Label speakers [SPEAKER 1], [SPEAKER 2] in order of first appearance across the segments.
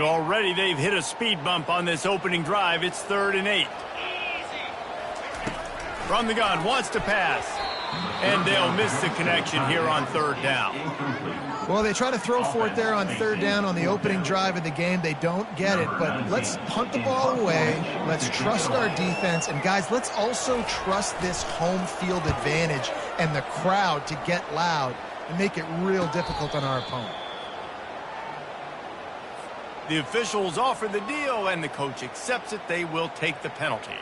[SPEAKER 1] Already they've hit a speed bump on this opening drive. It's 3rd and 8. From the gun, wants to pass. And they'll miss the connection here on 3rd down.
[SPEAKER 2] Well, they try to throw for it there on 3rd down on the opening drive of the game. They don't get it, but let's punt the ball away. Let's trust our defense. And, guys, let's also trust this home field advantage and the crowd to get loud and make it real difficult on our opponent.
[SPEAKER 1] The officials offer the deal, and the coach accepts it. They will take the penalty.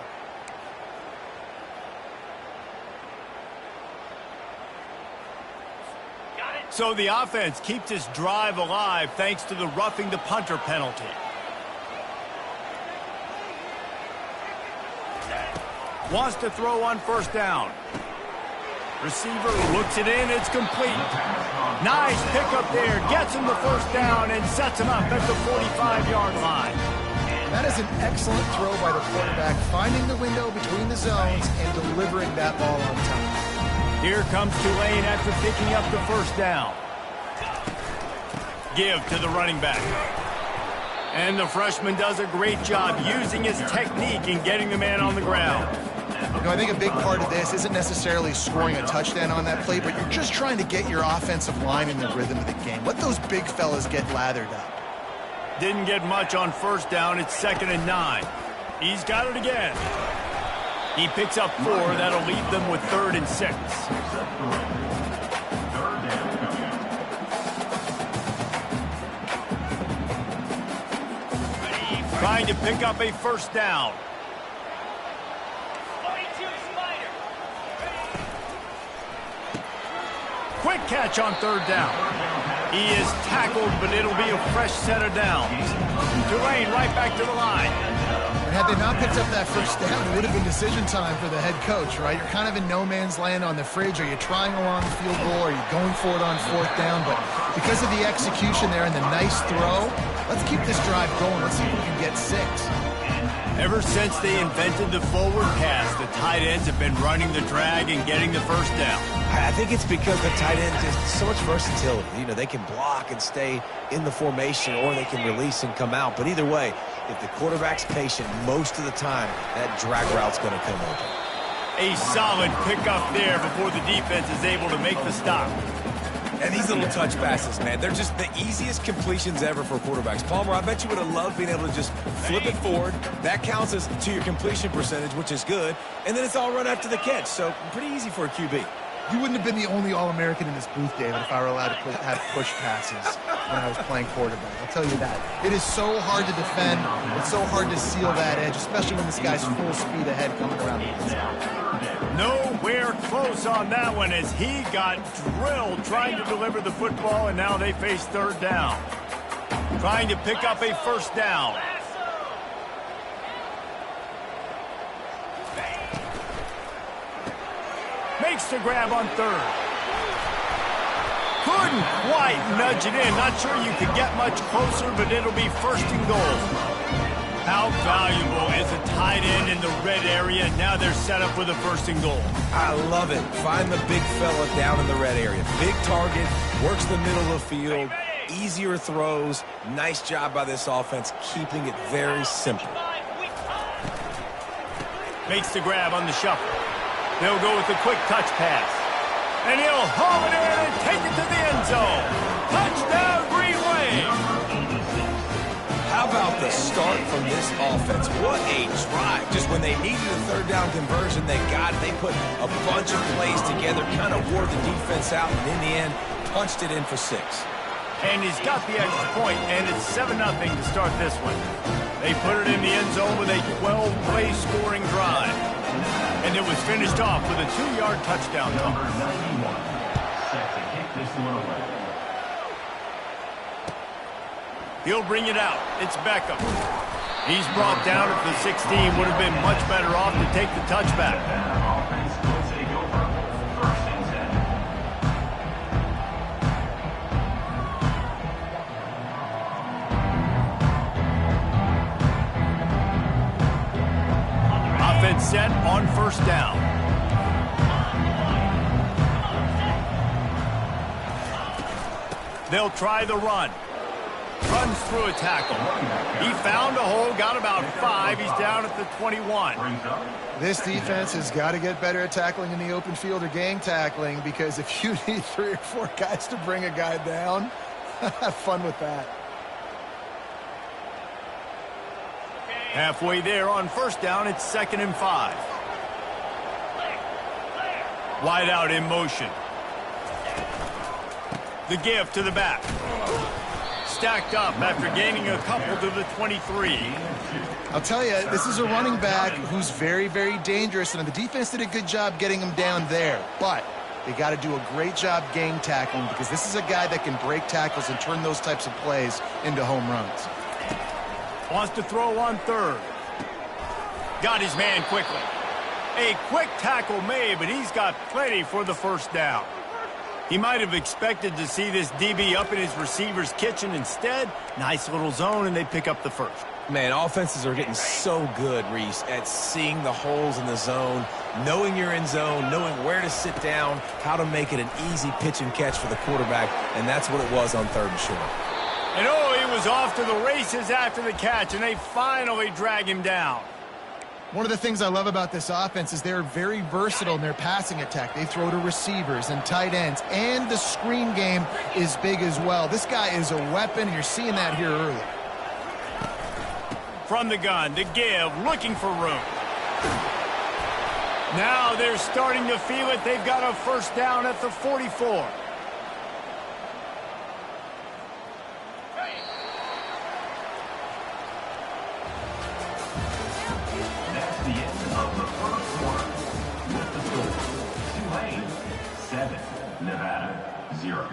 [SPEAKER 1] So the offense keeps this drive alive thanks to the roughing the punter penalty. Wants to throw on 1st down. Receiver looks it in. It's complete. Nice pickup there. Gets him the 1st down and sets him up at the 45-yard line.
[SPEAKER 2] That is an excellent throw by the quarterback, finding the window between the zones and delivering that ball on time.
[SPEAKER 1] Here comes Tulane after picking up the 1st down. Give to the running back. And the freshman does a great job using his technique and getting the man on the ground.
[SPEAKER 2] You know, I think a big part of this isn't necessarily scoring a touchdown on that play, but you're just trying to get your offensive line in the rhythm of the game. Let those big fellas get lathered up.
[SPEAKER 1] Didn't get much on 1st down. It's 2nd and 9. He's got it again. He picks up 4. That'll leave them with 3rd and 6. Trying to pick up a 1st down. Quick catch on 3rd down. He is tackled, but it'll be a fresh set of downs. Tulane right back to the line.
[SPEAKER 2] And had they not picked up that 1st down, it would have been decision time for the head coach, right? You're kind of in no man's land on the fridge. Are you trying a long field goal? Are you going for it on 4th down? But because of the execution there and the nice throw, let's keep this drive going. Let's see if we can get 6.
[SPEAKER 1] Ever since they invented the forward pass, the tight ends have been running the drag and getting the 1st down.
[SPEAKER 3] I think it's because the tight end just so much versatility. You know, they can block and stay in the formation, or they can release and come out. But either way, if the quarterback's patient most of the time, that drag route's going to come open.
[SPEAKER 1] A solid pickup there before the defense is able to make the stop.
[SPEAKER 4] And these little touch passes, man, they're just the easiest completions ever for quarterbacks. Palmer, I bet you would have loved being able to just flip it forward. That counts as to your completion percentage, which is good. And then it's all run after the catch, so pretty easy for a QB.
[SPEAKER 2] You wouldn't have been the only All-American in this booth, David, if I were allowed to have push passes when I was playing quarterback. I'll tell you that. It is so hard to defend. It's so hard to seal that edge, especially when this guy's full speed ahead coming around the inside.
[SPEAKER 1] Nowhere close on that one as he got drilled trying to deliver the football, and now they face 3rd down. Trying to pick up a 1st down. Makes the grab on 3rd. Couldn't quite nudge it in. Not sure you could get much closer, but it'll be 1st and goal. How valuable is a tight end in the red area? Now they're set up with a 1st and goal.
[SPEAKER 4] I love it. Find the big fella down in the red area. Big target, works the middle of the field, easier throws. Nice job by this offense, keeping it very simple.
[SPEAKER 1] Makes the grab on the shuffle. They'll go with the quick touch pass. And he'll haul it in and take it to the end zone. Touchdown, Green Wave!
[SPEAKER 4] How about the start from this offense? What a drive. Just when they needed a 3rd down conversion, they got it. They put a bunch of plays together, kind of wore the defense out, and in the end, punched it in for 6.
[SPEAKER 1] And he's got the extra point, and it's 7-0 to start this one. They put it in the end zone with a 12-play scoring drive. And it was finished off with a 2-yard touchdown.
[SPEAKER 5] Number 91, set to kick this one away.
[SPEAKER 1] He'll bring it out. It's Beckham. He's brought down at the 16. Would have been much better off to take the touchback.
[SPEAKER 5] Offense will take over. 1st and 10.
[SPEAKER 1] Offense set on 1st down. They'll try the run. Runs through a tackle. He found a hole, got about 5. He's down at the 21.
[SPEAKER 2] This defense has got to get better at tackling in the open field or gang tackling, because if you need 3 or 4 guys to bring a guy down, have fun with that.
[SPEAKER 1] Halfway there on first down, it's 2nd and 5. Wide out in motion. The give to the back. Stacked up after gaining a couple to the 23.
[SPEAKER 2] I'll tell you, this is a running back who's very, very dangerous, and the defense did a good job getting him down there. But they got to do a great job gang tackling, because this is a guy that can break tackles and turn those types of plays into home runs.
[SPEAKER 1] Wants to throw on 3rd. Got his man quickly. A quick tackle made, but he's got plenty for the first down. He might have expected to see this DB up in his receiver's kitchen. Instead, nice little zone, and they pick up the first.
[SPEAKER 3] Man, offenses are getting so good, Reese, at seeing the holes in the zone, knowing you're in zone, knowing where to sit down, how to make it an easy pitch and catch for the quarterback, and that's what it was on 3rd and short.
[SPEAKER 1] And he was off to the races after the catch, and they finally drag him down.
[SPEAKER 2] One of the things I love about this offense is they're very versatile in their passing attack. They throw to receivers and tight ends, and the screen game is big as well. This guy is a weapon, and you're seeing that here early.
[SPEAKER 1] From the gun, the give, looking for room. Now they're starting to feel it. They've got a first down at the 44.
[SPEAKER 5] That's the end of the first quarter. With the score, Tulane 7, Nevada 0.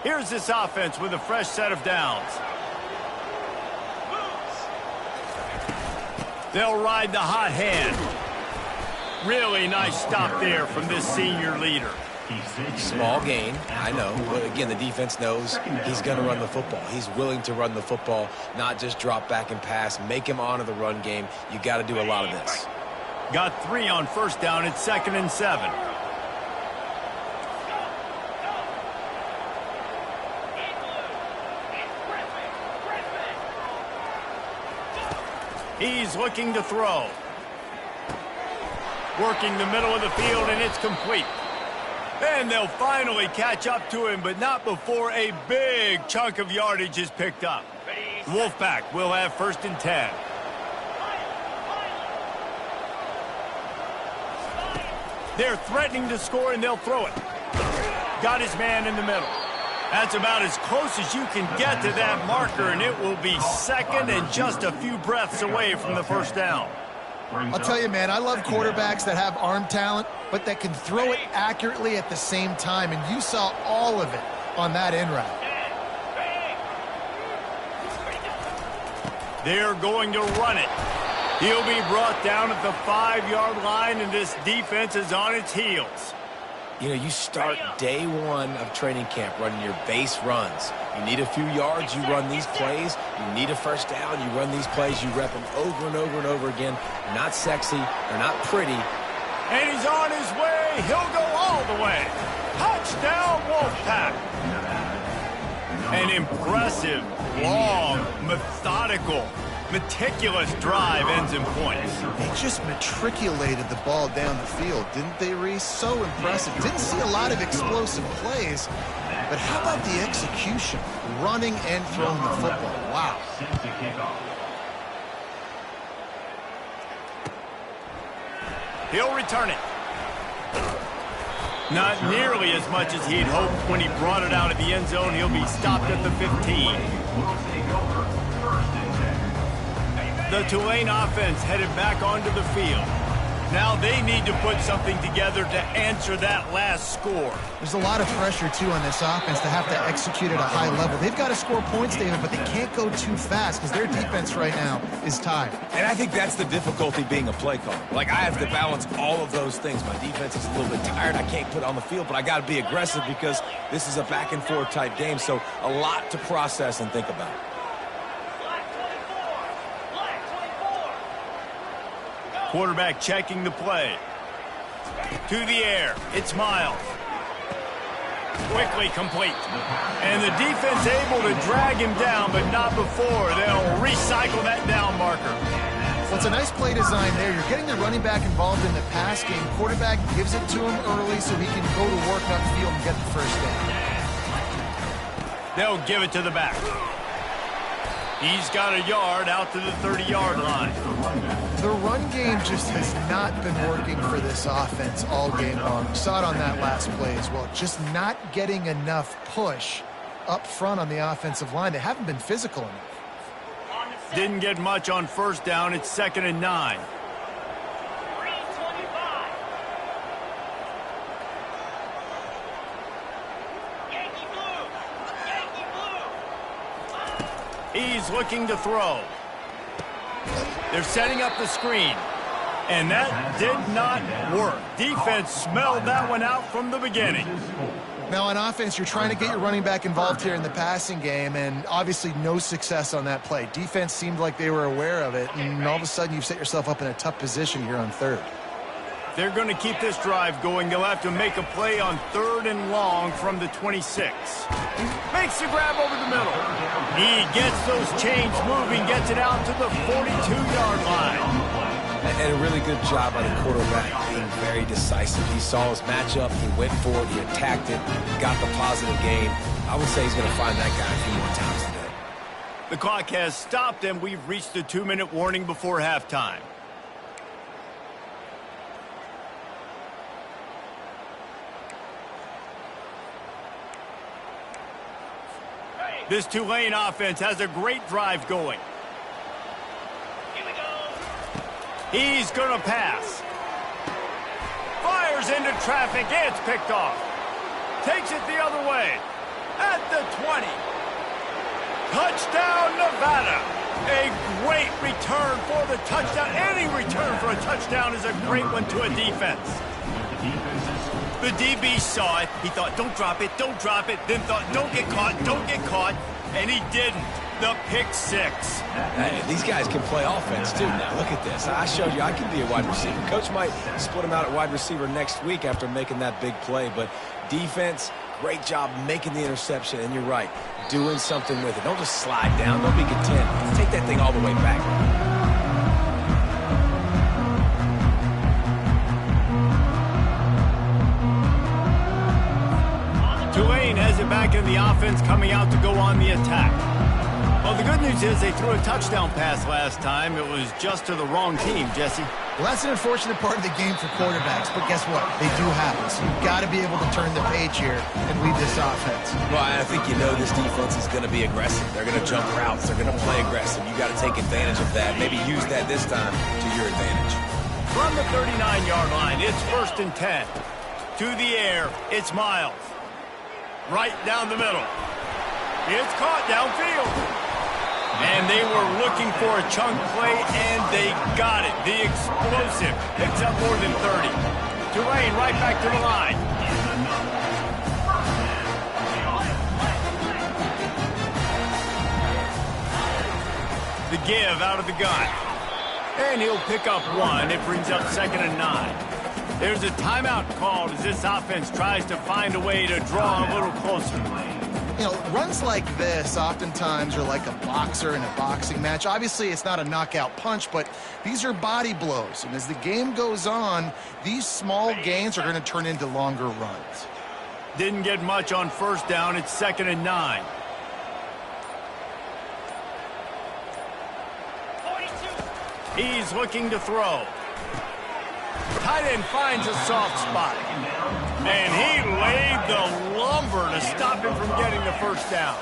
[SPEAKER 1] Here's this offense with a fresh set of downs. They'll ride the hot hand. Really nice stop there from this senior leader.
[SPEAKER 3] Small gain, I know, but again, the defense knows he's going to run the football. He's willing to run the football, not just drop back and pass, make him honor the run game. You got to do a lot of this.
[SPEAKER 1] Got 3 on first down. It's 2nd and 7. He's looking to throw. Working the middle of the field, and it's complete. And they'll finally catch up to him, but not before a big chunk of yardage is picked up. The Wolfpack will have 1st and 10. They're threatening to score, and they'll throw it. Got his man in the middle. That's about as close as you can get to that marker, and it will be 2nd and just a few breaths away from the first down.
[SPEAKER 2] I'll tell you, man, I love quarterbacks that have arm talent, but that can throw it accurately at the same time, and you saw all of it on that in route.
[SPEAKER 1] They're going to run it. He'll be brought down at the 5-yard line, and this defense is on its heels.
[SPEAKER 3] You know, you start day 1 of training camp running your base runs. You need a few yards, you run these plays. You need a first down, you run these plays. You rep them over and over and over again. They're not sexy, they're not pretty.
[SPEAKER 1] And he's on his way. He'll go all the way. Touchdown, Wolfpack. An impressive, long, methodical, meticulous drive ends in points.
[SPEAKER 2] They just matriculated the ball down the field, didn't they, Reese? So impressive. Didn't see a lot of explosive plays, but how about the execution? Running and throwing the football. Wow.
[SPEAKER 1] He'll return it. Not nearly as much as he'd hoped when he brought it out of the end zone. He'll be stopped at the 15. The Tulane offense headed back onto the field. Now they need to put something together to answer that last score.
[SPEAKER 2] There's a lot of pressure, too, on this offense to have to execute at a high level. They've got to score points, David, but they can't go too fast because their defense right now is tired.
[SPEAKER 4] And I think that's the difficulty being a play caller. Like, I have to balance all of those things. My defense is a little bit tired. I can't put it on the field, but I got to be aggressive because this is a back-and-forth type game, so a lot to process and think about.
[SPEAKER 1] Quarterback checking the play. To the air. It's Miles. quickly complete. And the defense able to drag him down, but not before. They'll recycle that down marker.
[SPEAKER 2] Well, it's a nice play design there. You're getting the running back involved in the pass game. Quarterback gives it to him early so he can go to work upfield and get the first down.
[SPEAKER 1] They'll give it to the back. He's got a yard out to the 30-yard line.
[SPEAKER 2] The run game just has not been working for this offense all game long. We saw it on that last play as well. Just not getting enough push up front on the offensive line. They haven't been physical enough.
[SPEAKER 1] Didn't get much on first down. It's 2nd and 9. He's looking to throw. They're setting up the screen. And that did not work. Defense smelled that one out from the beginning.
[SPEAKER 2] Now on offense, you're trying to get your running back involved here in the passing game, and obviously no success on that play. Defense seemed like they were aware of it, and all of a sudden you've set yourself up in a tough position here on third.
[SPEAKER 1] They're going to keep this drive going. They'll have to make a play on 3rd and long from the 26. Makes the grab over the middle. He gets those chains moving, gets it out to the 42-yard line.
[SPEAKER 3] And a really good job by the quarterback being very decisive. He saw his matchup, he went for it, he attacked it, got the positive gain. I would say he's going to find that guy a few more times today.
[SPEAKER 1] The clock has stopped, and we've reached the 2-minute warning before halftime. This Tulane offense has a great drive going. He's going to pass. Fires into traffic. It's picked off. Takes it the other way. At the 20. Touchdown, Nevada. A great return for the touchdown. Any return for a touchdown is a great one to a defense. The DB saw it. He thought, don't drop it, don't drop it. Then thought, don't get caught, don't get caught. And he didn't. The pick six.
[SPEAKER 3] Hey, these guys can play offense, too. Now, look at this. I showed you I can be a wide receiver. Coach might split him out at wide receiver next week after making that big play. But defense, great job making the interception. And you're right, doing something with it. Don't just slide down. Don't be content. Take that thing all the way back.
[SPEAKER 1] Tulane has it back in the offense, coming out to go on the attack. Well, the good news is they threw a touchdown pass last time. It was just to the wrong team, Jesse.
[SPEAKER 2] Well, that's an unfortunate part of the game for quarterbacks, but guess what? They do happen, so you've got to be able to turn the page here and lead this offense.
[SPEAKER 3] Well, I think you know this defense is going to be aggressive. They're going to jump routes. They're going to play aggressive. You got to take advantage of that. Maybe use that this time to your advantage.
[SPEAKER 1] From the 39-yard line, it's 1st and 10. To the air, it's Miles. Right down the middle. It's caught downfield. And they were looking for a chunk play, and they got it. The explosive picks up more than 30. Tulane right back to the line. The give out of the gun. And he'll pick up one. It brings up 2nd and 9. There's a timeout called as this offense tries to find a way to draw a little closer.
[SPEAKER 2] You know, runs like this oftentimes are like a boxer in a boxing match. Obviously, it's not a knockout punch, but these are body blows. And as the game goes on, these small gains are going to turn into longer runs.
[SPEAKER 1] Didn't get much on first down. It's 2nd and 9. He's looking to throw. Tight end finds a soft spot. And he laid the lumber to stop him from getting the first down.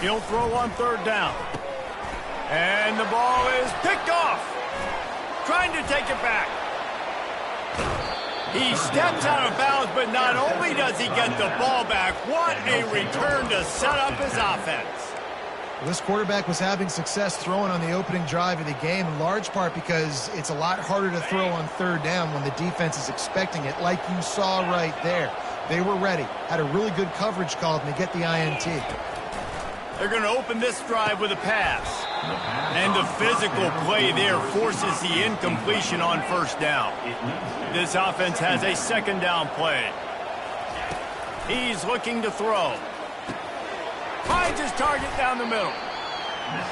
[SPEAKER 1] He'll throw on 3rd down. And the ball is picked off. Trying to take it back. He steps out of bounds, but not only does he get the ball back, what a return to set up his offense.
[SPEAKER 2] This quarterback was having success throwing on the opening drive of the game, in large part because it's a lot harder to throw on 3rd down when the defense is expecting it, like you saw right there. They were ready, had a really good coverage called, and they get the INT.
[SPEAKER 1] They're going to open this drive with a pass. And the physical play there forces the incompletion on first down. This offense has a second down play. He's looking to throw. Finds his target down the middle.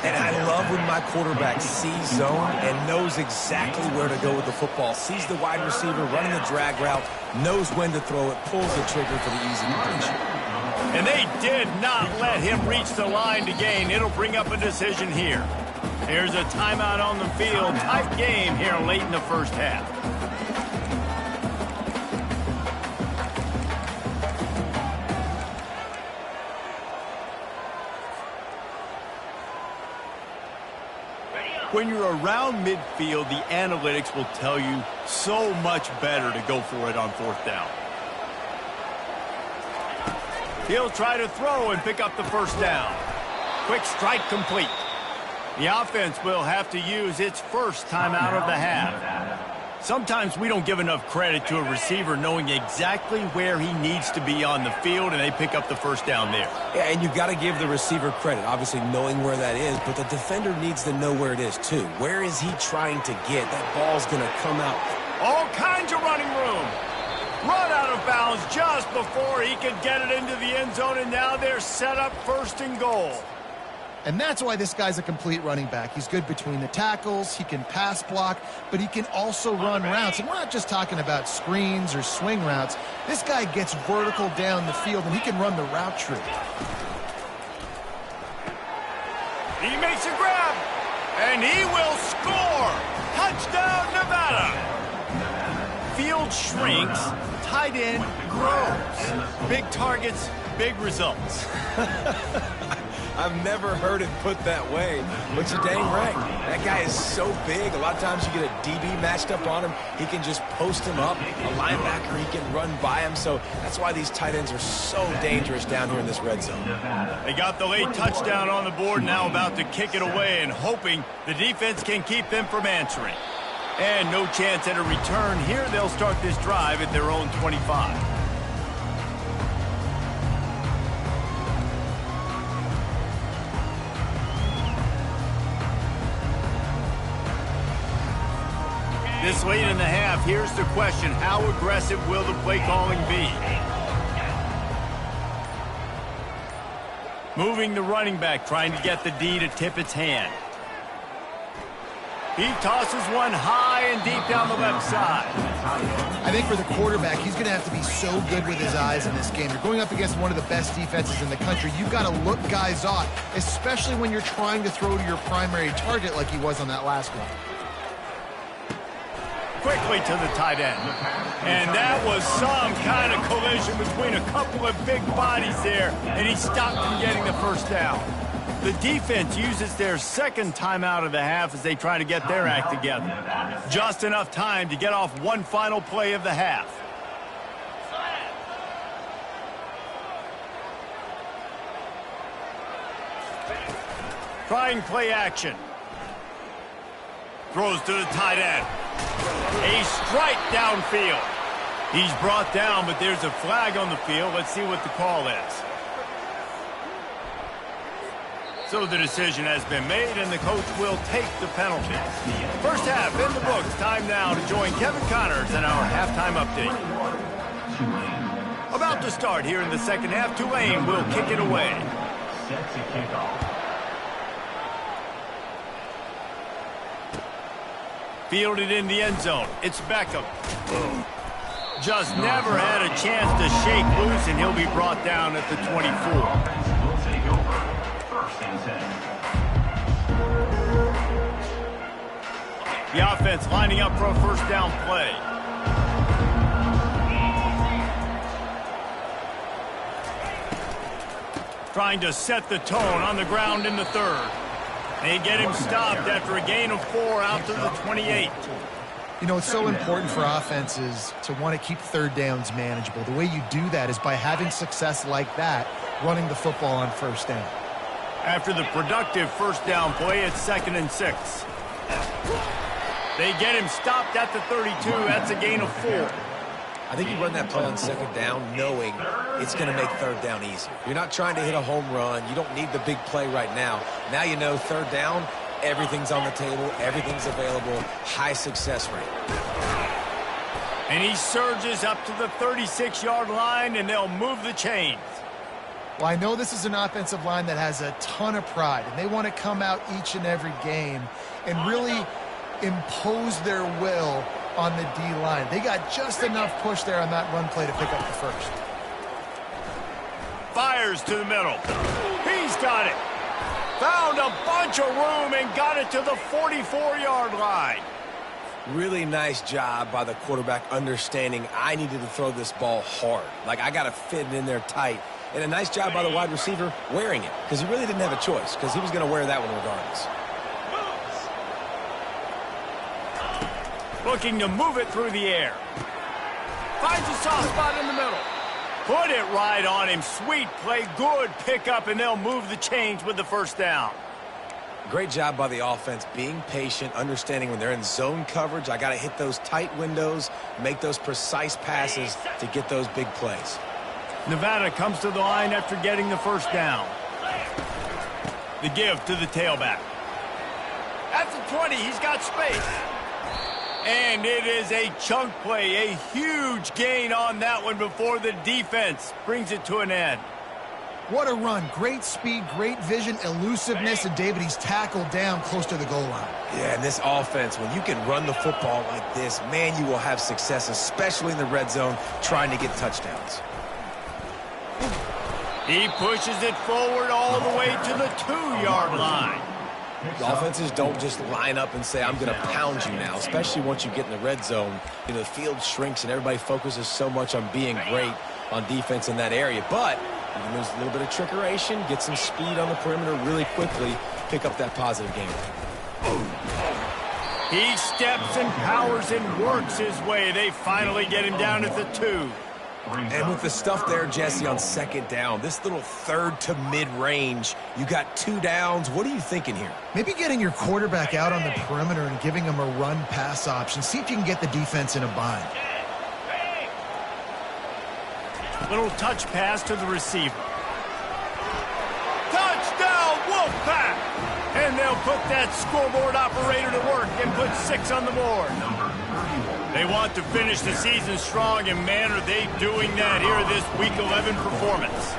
[SPEAKER 4] And I love when my quarterback sees zone and knows exactly where to go with the football. Sees the wide receiver running the drag route, knows when to throw it, pulls the trigger for the easy completion.
[SPEAKER 1] And they did not let him reach the line to gain. It'll bring up a decision here. Here's a timeout on the field. Tight game here late in the first half. When you're around midfield, the analytics will tell you so much better to go for it on fourth down. He'll try to throw and pick up the first down. Quick strike complete. The offense will have to use its first timeout of the half. Sometimes we don't give enough credit to a receiver knowing exactly where he needs to be on the field, and they pick up the first down there.
[SPEAKER 4] Yeah, and you've got to give the receiver credit, obviously knowing where that is, but the defender needs to know where it is too. Where is he trying to get? That ball's going to come out.
[SPEAKER 1] All kinds of running room. Run out of bounds just before he could get it into the end zone, and now they're set up first and goal.
[SPEAKER 2] And that's why this guy's a complete running back. He's good between the tackles, he can pass block, but he can also run routes. And we're not just talking about screens or swing routes. This guy gets vertical down the field, and he can run the route tree.
[SPEAKER 1] He makes a grab, and he will score. Touchdown, Nevada. Field shrinks, tight end grows. Big targets, big results.
[SPEAKER 4] I've never heard it put that way, but you're dang right. That guy is so big. A lot of times you get a DB matched up on him. He can just post him up. A linebacker, he can run by him. So that's why these tight ends are so dangerous down here in this red zone.
[SPEAKER 1] They got the late touchdown on the board, now about to kick it away and hoping the defense can keep them from answering. And no chance at a return here. They'll start this drive at their own 25. This late in the half, here's the question. How aggressive will the play calling be? Moving the running back, trying to get the D to tip its hand. He tosses one high and deep down the left side.
[SPEAKER 2] I think for the quarterback, he's going to have to be so good with his eyes in this game. You're going up against one of the best defenses in the country. You've got to look guys off, especially when you're trying to throw to your primary target like he was on that last one.
[SPEAKER 1] Quickly to the tight end. And that was some kind of collision between a couple of big bodies there, and he stopped from getting the first down. The defense uses their second timeout of the half as they try to get their act together. Just enough time to get off one final play of the half. Trying play action. Throws to the tight end. A strike downfield. He's brought down, but there's a flag on the field. Let's see what the call is. So the decision has been made, and the coach will take the penalty. First half in the books. Time now to join Kevin Connors in our halftime update. About to start here in the second half. Tulane will kick it away.
[SPEAKER 5] Set to kick off.
[SPEAKER 1] Fielded in the end zone. It's Beckham. Just never had a chance to shake loose, and he'll be brought down at the 24.
[SPEAKER 5] Will take over. First and 10.
[SPEAKER 1] The offense lining up for a first down play. Trying to set the tone on the ground in the third. They get him stopped after a gain of 4 out to the 28.
[SPEAKER 2] You know, it's so important for offenses to want to keep third downs manageable. The way you do that is by having success like that, running the football on first down.
[SPEAKER 1] After the productive first down play, it's 2nd and 6. They get him stopped at the 32. That's a gain of 4.
[SPEAKER 4] I think you run that play on second down knowing it's going to make third down easier. You're not trying to hit a home run. You don't need the big play right now. Now you know third down, Everything's on the table. Everything's available. High success rate.
[SPEAKER 1] And he surges up to the 36-yard line, and they'll move the chains.
[SPEAKER 2] Well, I know this is an offensive line that has a ton of pride, and they want to come out each and every game and really impose their will on the D-line. They got just enough push there on that run play to pick up the first.
[SPEAKER 1] Fires to the middle. He's got it. Found a bunch of room and got it to the 44-yard line.
[SPEAKER 4] Really nice job by the quarterback understanding I needed to throw this ball hard. Like, I got to fit it in there tight. And a nice job by the wide receiver wearing it, because he really didn't have a choice, because he was going to wear that one regardless.
[SPEAKER 1] Looking to move it through the air. Finds a soft spot in the middle. Put it right on him. Sweet play, good pickup, and they'll move the chains with the first down.
[SPEAKER 4] Great job by the offense, being patient, understanding when they're in zone coverage, I got to hit those tight windows, make those precise passes to get those big plays.
[SPEAKER 1] Nevada comes to the line after getting the first down. The give to the tailback. At the 20, he's got space. And it is a chunk play, a huge gain on that one before the defense brings it to an end.
[SPEAKER 2] What a run. Great speed, great vision, elusiveness, and David, he's tackled down close to the goal line.
[SPEAKER 4] Yeah, and this offense, when you can run the football like this, man, you will have success, especially in the red zone, trying to get touchdowns.
[SPEAKER 1] He pushes it forward all the way to the 2-yard line.
[SPEAKER 4] The offenses don't just line up and say, I'm going to pound you now, especially once you get in the red zone. You know, the field shrinks and everybody focuses so much on being great on defense in that area. But you can use a little bit of trickeration, get some speed on the perimeter really quickly, pick up that positive game.
[SPEAKER 1] He steps and powers and works his way. They finally get him down at the 2.
[SPEAKER 4] And with the stuff there, Jesse, on second down, this little third to mid-range, you got 2 downs. What are you thinking here?
[SPEAKER 2] Maybe getting your quarterback out on the perimeter and giving him a run-pass option. See if you can get the defense in a bind.
[SPEAKER 1] Little touch pass to the receiver. Touchdown, Wolfpack! And they'll put that scoreboard operator to work and put 6 on the board. They want to finish the season strong, and man, are they doing that here this Week 11 performance.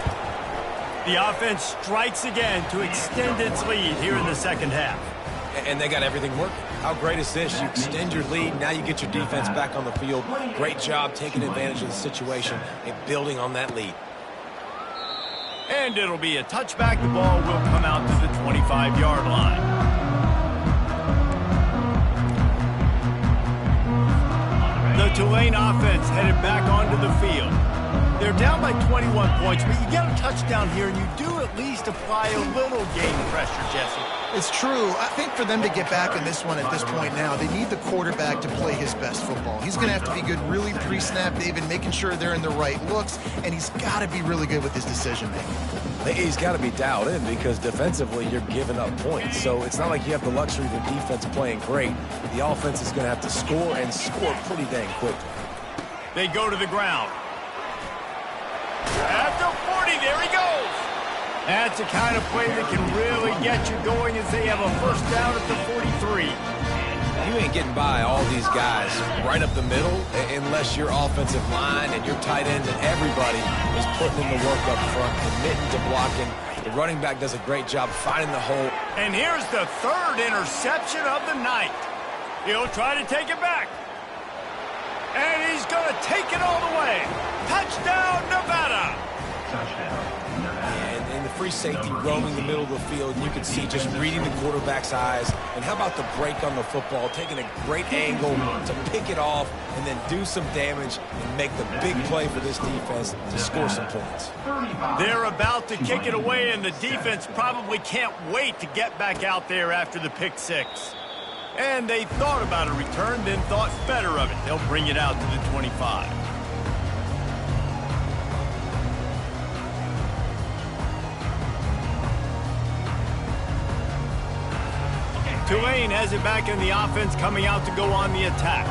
[SPEAKER 1] The offense strikes again to extend its lead here in the second half.
[SPEAKER 4] And they got everything working. How great is this? You extend your lead, now you get your defense back on the field. Great job taking advantage of the situation and building on that lead.
[SPEAKER 1] And it'll be a touchback. The ball will come out to the 25-yard line. The Tulane offense headed back onto the field. They're down by 21 points, but you get a touchdown here, and you do at least apply a little game pressure, Jesse.
[SPEAKER 2] It's true. I think for them to get back in this one at this point now, they need the quarterback to play his best football. He's going to have to be good really pre-snap, David, making sure they're in the right looks, and he's got to be really good with his decision-making.
[SPEAKER 4] He's got to be dialed in because defensively you're giving up points. So it's not like you have the luxury of the defense playing great. The offense is going to have to score and score pretty dang quickly.
[SPEAKER 1] They go to the ground. At the 40, there he goes. That's the kind of play that can really get you going as they have a first down at the 43.
[SPEAKER 4] You ain't getting by all these guys right up the middle unless your offensive line and your tight ends and everybody is putting in the work up front, committing to blocking. The running back does a great job finding the hole.
[SPEAKER 1] And here's the 3rd interception of the night. He'll try to take it back. And he's going to take it all the way. Touchdown, Nevada.
[SPEAKER 5] Touchdown, Nevada.
[SPEAKER 4] And the free safety roaming the middle of the field, you can see just reading the quarterback's eyes. And how about the break on the football, taking a great angle to pick it off and then do some damage and make the big play for this defense to score some points.
[SPEAKER 1] They're about to kick it away, and the defense probably can't wait to get back out there after the pick 6. And they thought about a return, then thought better of it. They'll bring it out to the 25. Tulane has it back in the offense, coming out to go on the attack.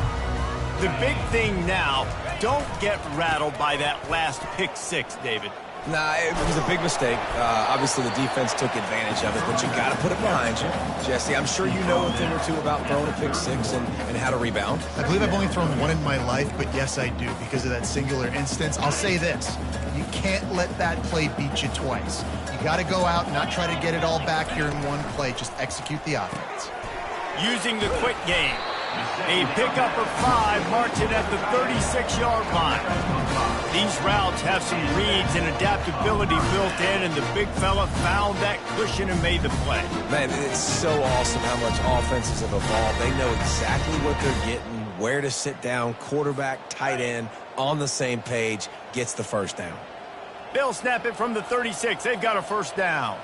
[SPEAKER 1] The big thing now, don't get rattled by that last pick 6, David.
[SPEAKER 4] Nah, it was a big mistake. Obviously, the defense took advantage of it, but you got to put it behind you. Jesse, I'm sure you know a thing or two about throwing a pick six and how to rebound.
[SPEAKER 2] I believe I've only thrown one in my life, but yes, I do because of that singular instance. I'll say this. You can't let that play beat you twice. You got to go out and not try to get it all back here in one play. Just execute the offense.
[SPEAKER 1] Using the quick game. A pickup of 5 marching at the 36-yard line. These routes have some reads and adaptability built in, and the big fella found that cushion and made the play.
[SPEAKER 4] Man, it's so awesome how much offenses have evolved. They know exactly what they're getting, where to sit down, quarterback, tight end, on the same page, gets the first down.
[SPEAKER 1] They'll snap it from the 36. They've got a first down.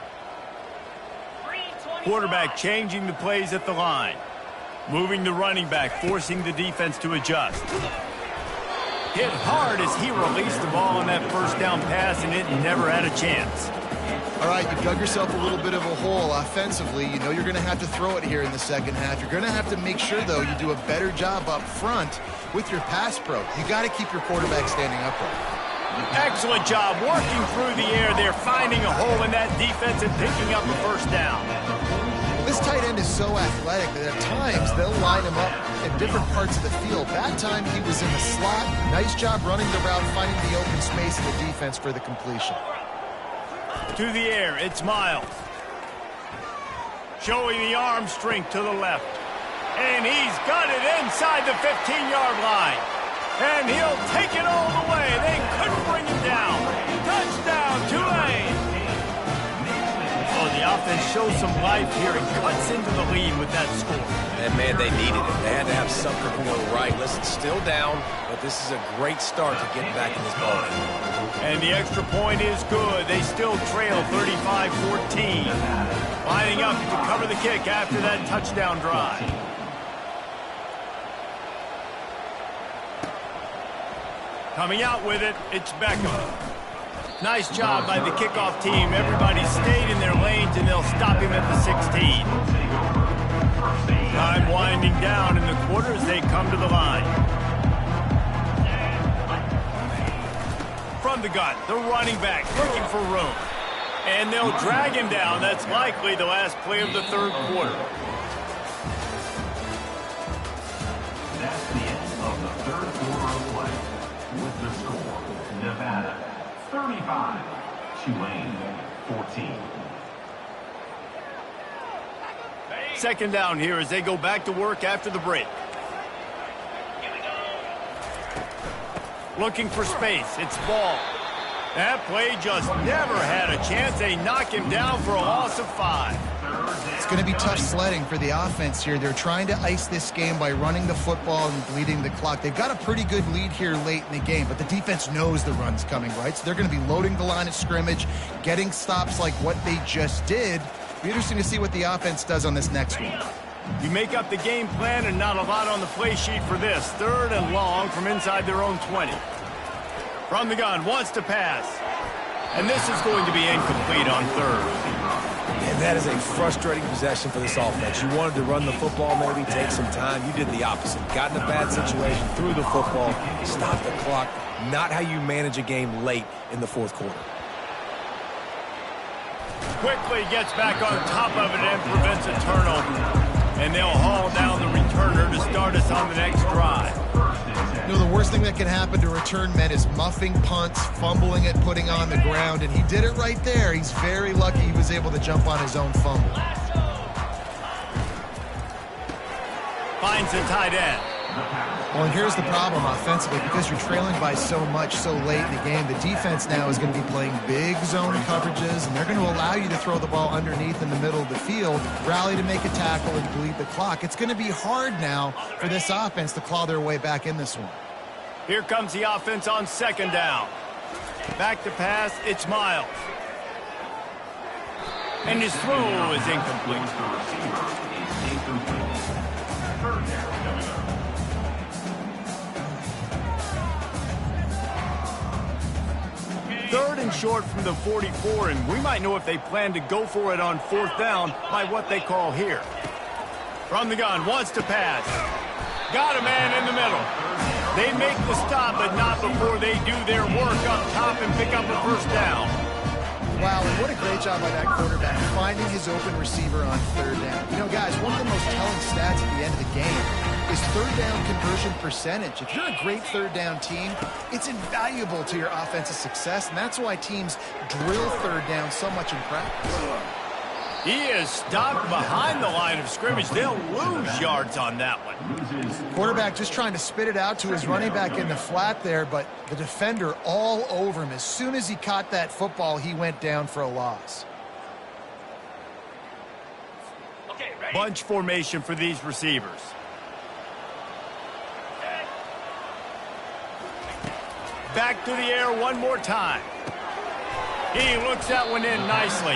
[SPEAKER 1] Quarterback changing the plays at the line. Moving the running back, forcing the defense to adjust. Hit hard as he released the ball on that first down pass, and it never had a chance.
[SPEAKER 2] All right, you dug yourself a little bit of a hole offensively. You know you're going to have to throw it here in the second half. You're going to have to make sure, though, you do a better job up front with your pass pro. You got to keep your quarterback standing upright.
[SPEAKER 1] Excellent job working through the air there, finding a hole in that defense and picking up the first down.
[SPEAKER 2] This tight end is so athletic that at times they'll line him up in different parts of the field. That time he was in the slot. Nice job running the route, finding the open space in the defense for the completion.
[SPEAKER 1] To the air, it's Miles. Showing the arm strength to the left. And he's got it inside the 15-yard line. And he'll take it all the way. They couldn't bring him down. Touchdown, Tulane. Oh, the offense shows some life here and cuts into the lead with that score.
[SPEAKER 4] And, man, they needed it. They had to have something go right. Listen, still down, but this is a great start to getting back in this ballgame.
[SPEAKER 1] And the extra point is good. They still trail 35-14. Lining up to cover the kick after that touchdown drive. Coming out with it, it's Beckham. Nice job by the kickoff team. Everybody stayed in their lanes, and they'll stop him at the 16. Time winding down in the quarter as they come to the line. From the gun, the running back looking for room. And they'll drag him down. That's likely the last play of the third quarter.
[SPEAKER 5] That's the end of the third quarter of play. With the score, Nevada 35, Tulane 14.
[SPEAKER 1] Second down here as they go back to work after the break. Looking for space. It's Ball. That play just never had a chance. They knock him down for a loss of 5.
[SPEAKER 2] It's going to be tough sledding for the offense here. They're trying to ice this game by running the football and bleeding the clock. They've got a pretty good lead here late in the game, but the defense knows the run's coming, right? So they're going to be loading the line of scrimmage, getting stops like what they just did. Be interesting to see what the offense does on this next one.
[SPEAKER 1] You make up the game plan and not a lot on the play sheet for this. Third and long from inside their own 20. From the gun, wants to pass. And this is going to be incomplete on third.
[SPEAKER 4] And that is a frustrating possession for this offense. You wanted to run the football, maybe take some time. You did the opposite. Got in a bad situation, threw the football, stopped the clock. Not how you manage a game late in the fourth quarter.
[SPEAKER 1] Quickly gets back on top of it and prevents a turnover. And they'll haul down the returner to start us on the next drive.
[SPEAKER 2] You know, the worst thing that can happen to return men is muffing punts, fumbling it, putting on the ground, and he did it right there. He's very lucky he was able to jump on his own fumble.
[SPEAKER 1] Finds the tight end.
[SPEAKER 2] Well, and here's the problem offensively. Because you're trailing by so much so late in the game, the defense now is going to be playing big zone coverages, and they're going to allow you to throw the ball underneath in the middle of the field, rally to make a tackle, and bleed the clock. It's going to be hard now for this offense to claw their way back in this one.
[SPEAKER 1] Here comes the offense on second down. Back to pass, it's Miles. And his throw is incomplete.
[SPEAKER 5] Third down coming up.
[SPEAKER 1] Third and short from the 44, and we might know if they plan to go for it on fourth down by what they call here. From the gun, wants to pass. Got a man in the middle. They make the stop, but not before they do their work up top and pick up a first down.
[SPEAKER 2] Wow, and what a great job by that quarterback, finding his open receiver on third down. You know, guys, one of the most telling stats at the end of the game is third down conversion percentage. If you're a great third down team, it's invaluable to your offensive success, and that's why teams drill third down so much in practice.
[SPEAKER 1] He is stopped behind the line of scrimmage. They'll lose yards on that one.
[SPEAKER 2] Quarterback just trying to spit it out to his running back in the flat there, but the defender all over him. As soon as he caught that football, he went down for a loss.
[SPEAKER 1] Okay, ready? Bunch formation for these receivers. Back to the air one more time. He looks that one in nicely.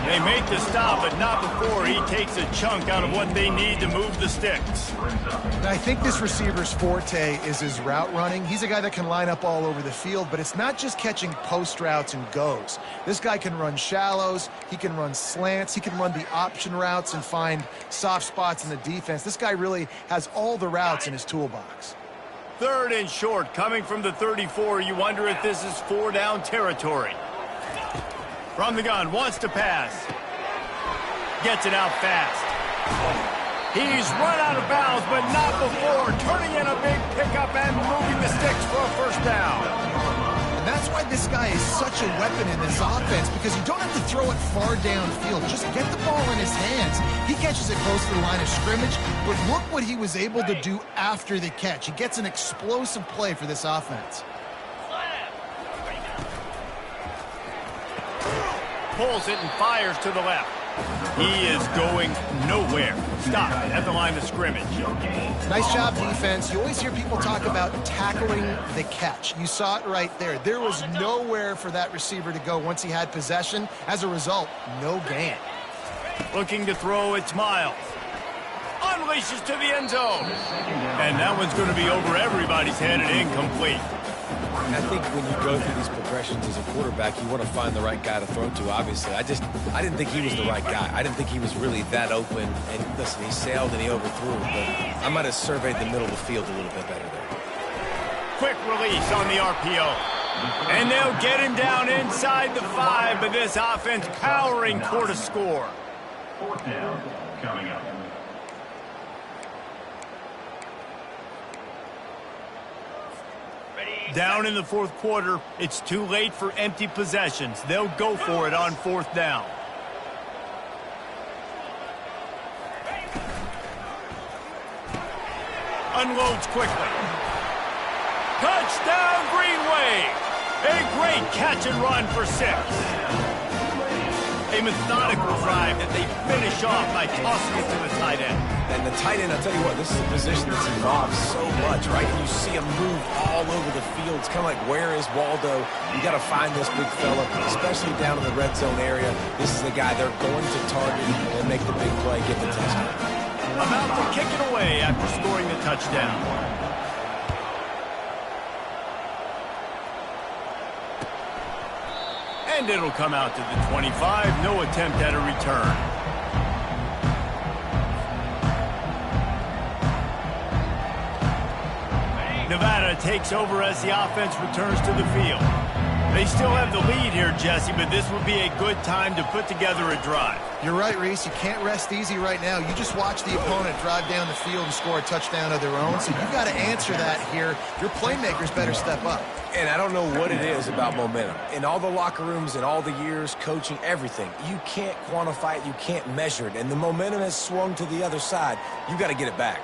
[SPEAKER 1] They make the stop, but not before he takes a chunk out of what they need to move the sticks.
[SPEAKER 2] And I think this receiver's forte is his route running. He's a guy that can line up all over the field, but it's not just catching post routes and goes. This guy can run shallows, he can run slants, he can run the option routes and find soft spots in the defense. This guy really has all the routes in his toolbox.
[SPEAKER 1] Third and short, coming from the 34. You wonder if this is 4-down territory. From the gun, wants to pass. Gets it out fast. He's run out of bounds, but not before turning in a big pickup and moving the sticks for a first down.
[SPEAKER 2] And that's why this guy is such a weapon in this offense, because you don't have to throw it far downfield. Just get the ball in his hands. He catches it close to the line of scrimmage, but look what he was able to do after the catch. He gets an explosive play for this offense.
[SPEAKER 1] Pulls it and fires to the left. He is going nowhere. Stop at the line of scrimmage.
[SPEAKER 2] Nice job, defense. You always hear people talk about tackling the catch. You saw it right there. There was nowhere for that receiver to go once he had possession. As a result, no gain.
[SPEAKER 1] Looking to throw, it's Miles. Unleashes to the end zone. And that one's going to be over everybody's head and incomplete.
[SPEAKER 3] I think when you go through these progressions as a quarterback, you want to find the right guy to throw to, obviously. I didn't think he was the right guy. I didn't think he was really that open. And listen, he sailed and he overthrew, but I might have surveyed the middle of the field a little bit better there.
[SPEAKER 1] Quick release on the RPO. And they'll get him down inside the 5, but this offense powering toward a score.
[SPEAKER 5] Fourth down coming up.
[SPEAKER 1] Down in the fourth quarter, it's too late for empty possessions. They'll go for it on fourth down. Unloads quickly. Touchdown, Green Wave! A great catch and run for 6. A methodical drive that they finish off by tossing it to the tight end.
[SPEAKER 3] And the tight end, I'll tell you what, this is a position that's involved so much, right? And you see him move all over the field. It's kind of like, where is Waldo? You got to find this big fella, especially down in the red zone area. This is the guy they're going to target and make the big play, get the touchdown.
[SPEAKER 1] About to kick it away after scoring the touchdown. And it'll come out to the 25. No attempt at a return. Nevada takes over as the offense returns to the field. They still have the lead here, Jesse, but this would be a good time to put together a drive.
[SPEAKER 2] You're right, Reese. You can't rest easy right now. You just watch the opponent drive down the field and score a touchdown of their own, so you've got to answer that here. Your playmakers better step up.
[SPEAKER 3] And I don't know what it is about momentum. In all the locker rooms, in all the years, coaching, everything, you can't quantify it, you can't measure it. And the momentum has swung to the other side. You got to get it back.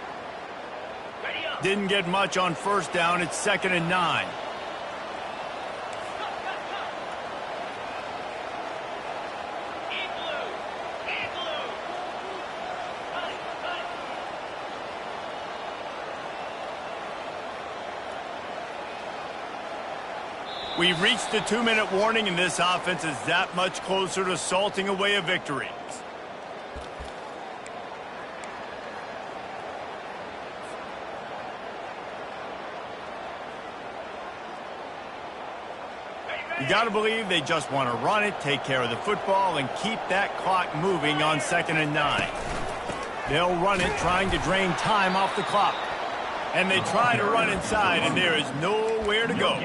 [SPEAKER 1] Didn't get much on first down. It's 2nd and 9. We've reached the 2-minute warning, and this offense is that much closer to salting away a victory. You got to believe they just want to run it, take care of the football, and keep that clock moving on 2nd and 9. They'll run it, trying to drain time off the clock. And they try to run inside, and there is nowhere to go.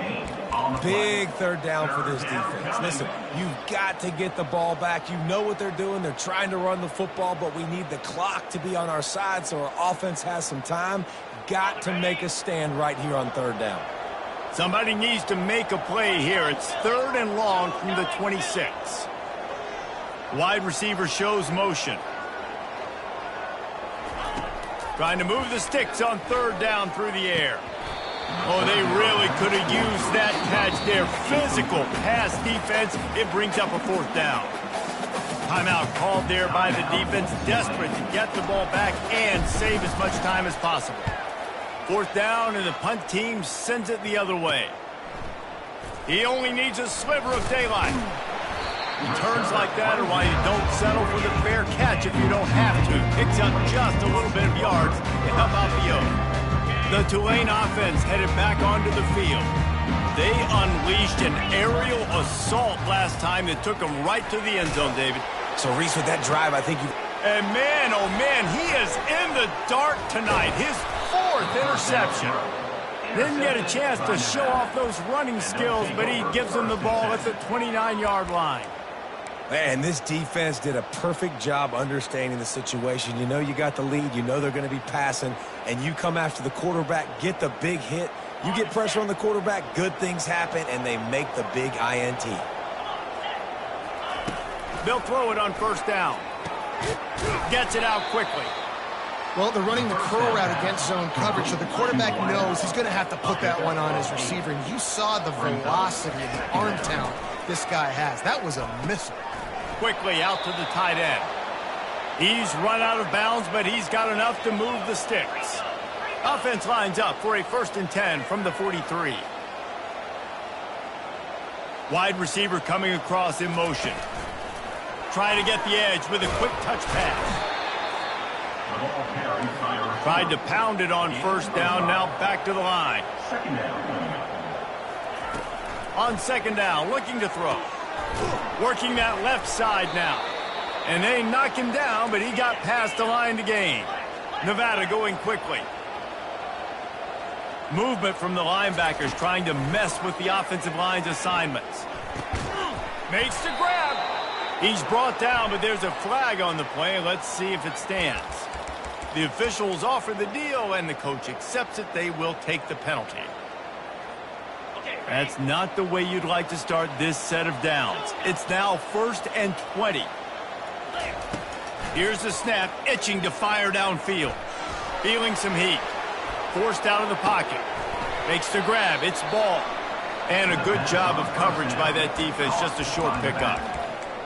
[SPEAKER 4] Big third down for this defense. Listen, you've got to get the ball back. You know what they're doing. They're trying to run the football, but we need the clock to be on our side so our offense has some time. Got to make a stand right here on third down.
[SPEAKER 1] Somebody needs to make a play here. It's 3rd and long from the 26. Wide receiver shows motion. Trying to move the sticks on 3rd down through the air. Oh, they really could have used that catch there. Physical pass defense. It brings up a 4th down. Timeout called there by the defense. Desperate to get the ball back and save as much time as possible. 4th down, and the punt team sends it the other way. He only needs a sliver of daylight. Returns like that are why you don't settle for the fair catch if you don't have to. Picks up just a little bit of yards to help out the O. The Tulane offense headed back onto the field. They unleashed an aerial assault last time that took them right to the end zone, David.
[SPEAKER 4] So, Reese, with that drive, I think you...
[SPEAKER 1] And man, oh man, he is in the dark tonight. His 4th interception. Didn't get a chance to show off those running skills, but he gives them the ball at the 29-yard line.
[SPEAKER 4] Man, this defense did a perfect job understanding the situation. You know you got the lead. You know they're going to be passing. And you come after the quarterback, get the big hit. You get pressure on the quarterback, good things happen, and they make the big INT.
[SPEAKER 1] They'll throw it on 1st down. Gets it out quickly.
[SPEAKER 2] Well, they're running the curl route against zone coverage, so the quarterback knows he's going to have to put that one on his receiver. And you saw the velocity and the arm talent this guy has. That was a missile.
[SPEAKER 1] Quickly out to the tight end. He's run out of bounds, but he's got enough to move the sticks. Offense lines up for a 1st and 10 from the 43. Wide receiver coming across in motion. Trying to get the edge with a quick touch pass. Tried to pound it on 1st down, now back to the line. On 2nd down, looking to throw. Working that left side now. And they knock him down, but he got past the line to gain. Nevada going quickly. Movement from the linebackers trying to mess with the offensive line's assignments. Makes the grab. He's brought down, but there's a flag on the play. Let's see if it stands. The officials offer the deal, and the coach accepts it. They will take the penalty. That's not the way you'd like to start this set of downs. It's now 1st and 20. Here's the snap, itching to fire downfield. Feeling some heat. Forced out of the pocket. Makes the grab. It's ball. And a good job of coverage by that defense. Just a short pickup.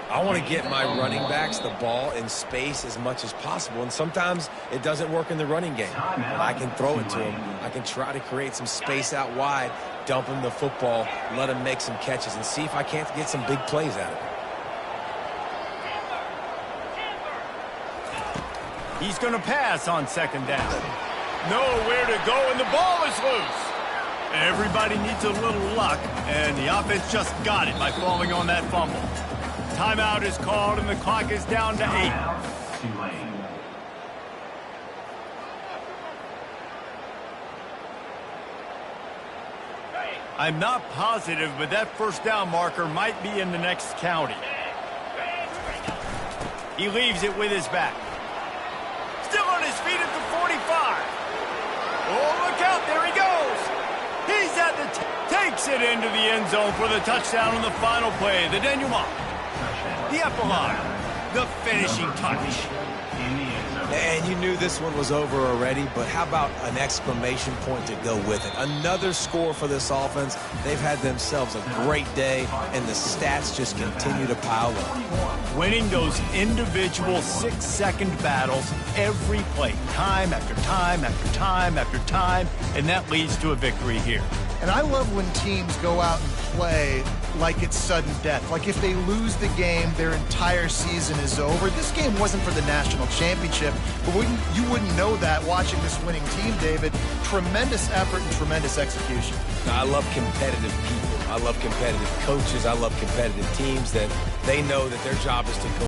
[SPEAKER 4] I want to get my running backs the ball in space as much as possible, and sometimes it doesn't work in the running game. But I can throw it to them. I can try to create some space out wide, dump him the football, let him make some catches, and see if I can't get some big plays out of it.
[SPEAKER 1] He's going to pass on 2nd down. Nowhere to go, and the ball is loose. Everybody needs a little luck, and the offense just got it by falling on that fumble. Timeout is called, and the clock is down to 8. I'm not positive, but that 1st down marker might be in the next county. He leaves it with his back. Still on his feet at the 45. Oh, look out, there he goes. He's at the takes it into the end zone for the touchdown on the final play. The denouement. The epilogue, the finishing touch.
[SPEAKER 4] And you knew this one was over already, but how about an exclamation point to go with it? Another score for this offense. They've had themselves a great day, and the stats just continue to pile up.
[SPEAKER 1] Winning those individual 6-second battles every play, time after time after time after time, and that leads to a victory here.
[SPEAKER 2] And I love when teams go out and play like it's sudden death. Like if they lose the game, their entire season is over. This game wasn't for the national championship, but you wouldn't know that watching this winning team, David. Tremendous effort and tremendous execution.
[SPEAKER 4] I love competitive people. I love competitive coaches. I love competitive teams that they know that their job is to go